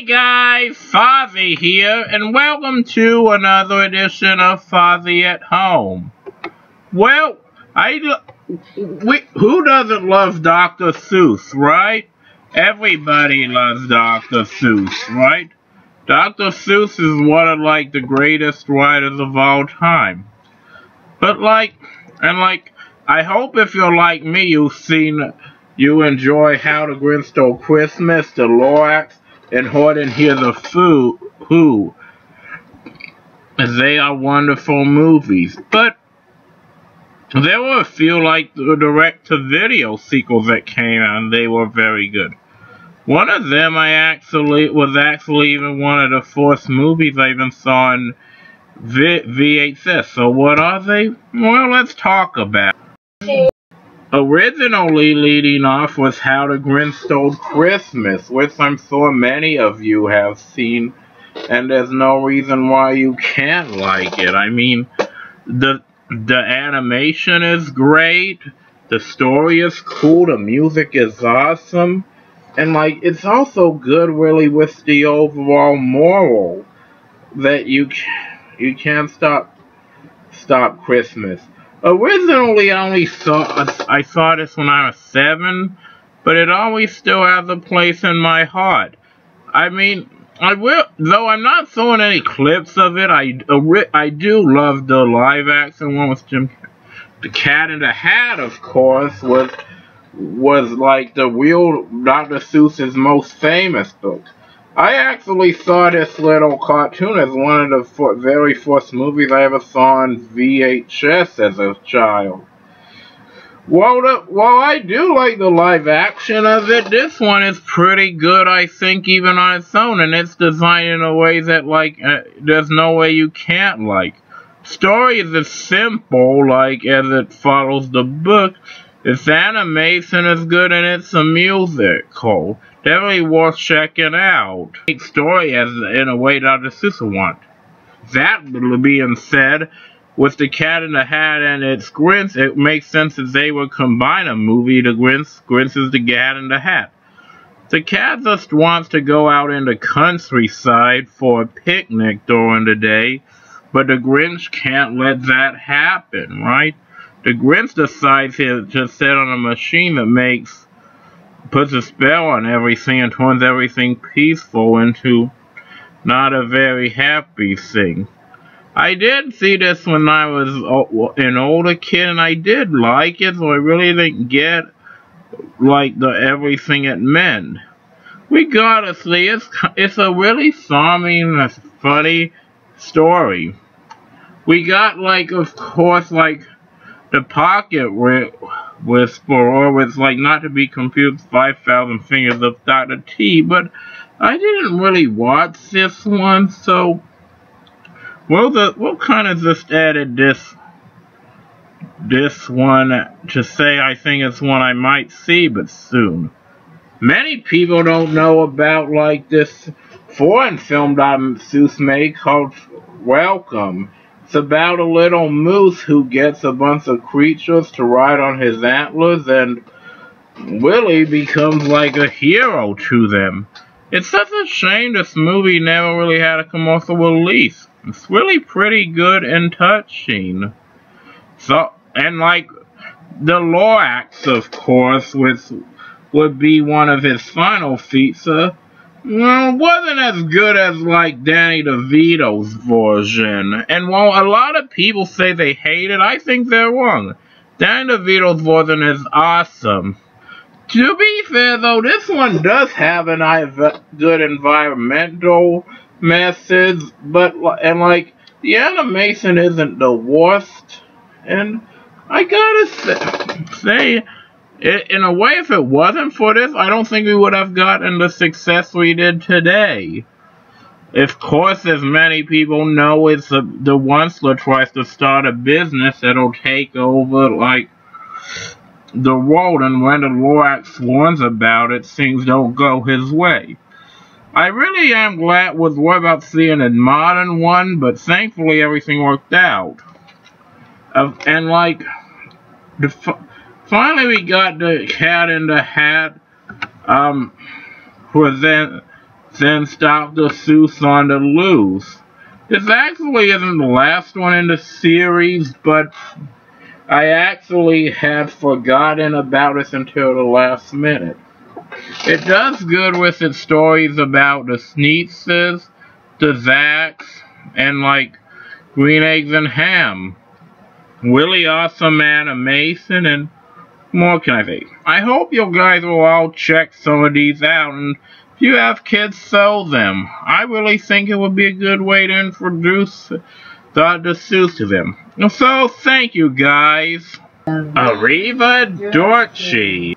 Hey guys, Fozzie here, and welcome to another edition of Fozzie at Home. Well, who doesn't love Dr. Seuss, right? Everybody loves Dr. Seuss, right? Dr. Seuss is one of the greatest writers of all time. But I hope if you're like me, you enjoy How the Grinch Stole Christmas, The Lorax, and Horton Hears a Who. They are wonderful movies. But there were a few the direct-to-video sequels that came out, and they were very good. One of them was actually even one of the first movies I even saw in VHS. So what are they? Well, let's talk about it. Originally leading off was How the Grinch Stole Christmas, which I'm sure many of you have seen, and there's no reason why you can't like it. I mean, the animation is great, the story is cool, the music is awesome, and it's also good really with the overall moral that you can't stop Christmas. Originally, I saw this when I was 7, but it always still has a place in my heart. I mean, though I'm not showing any clips of it, I do love the live action one with Jim. The Cat in the Hat, of course, was the real Dr. Seuss's most famous book. I actually saw this little cartoon as one of the very first movies I ever saw on VHS as a child. While I do like the live action of it, this one is pretty good, I think, even on its own, and it's designed in a way that, there's no way you can't like. Story is as simple, as it follows the book. Its animation is good, and it's a musical. Definitely worth checking out. Story as in a way Dr. Seuss would want. That being said, with the Cat in the Hat and its Grinch, it makes sense that they would combine a movie. The Grinch is the Cat in the Hat. The cat just wants to go out in the countryside for a picnic during the day, but the Grinch can't let that happen, right? The Grinch decides to sit on a machine that puts a spell on everything and turns everything peaceful into not a very happy thing. I did see this when I was an older kid, and I did like it, so I really didn't get everything it meant. We gotta see, it's a really charming, funny story. We got of course, the Pocket Whisperer, with not to be confused 5,000 Fingers of Dr. T, but I didn't really watch this one, so we'll kind of just added this one to say I think it's one I might see, but soon. Many people don't know about this foreign film Dr. Seuss made called Welcome. It's about a little moose who gets a bunch of creatures to ride on his antlers and Willie becomes a hero to them. It's such a shame this movie never really had a commercial release. It's really pretty good and touching. So, and the Lorax, of course, which would be one of his final feats, wasn't as good as Danny DeVito's version. And while a lot of people say they hate it, I think they're wrong. Danny DeVito's version is awesome. To be fair though, this one does have a good environmental message, but the animation isn't the worst. And I gotta say in a way, if it wasn't for this, I don't think we would have gotten the success we did today. Of course, as many people know, it's the Onceler tries to start a business that'll take over, the world, and when the Lorax warns about it, things don't go his way. I really am glad with what about seeing a modern one, but thankfully everything worked out. Finally, we got the Cat in the Hat since Dr. Seuss on the loose. This actually isn't the last one in the series, but I actually had forgotten about it until the last minute. It does good with its stories about the Sneezes, the Zacks, and like Green Eggs and Ham. Really awesome animation, and more can I say. I hope you guys will all check some of these out, and if you have kids, show them. I really think it would be a good way to introduce Dr. Seuss to them. So, thank you guys. Arrivederci.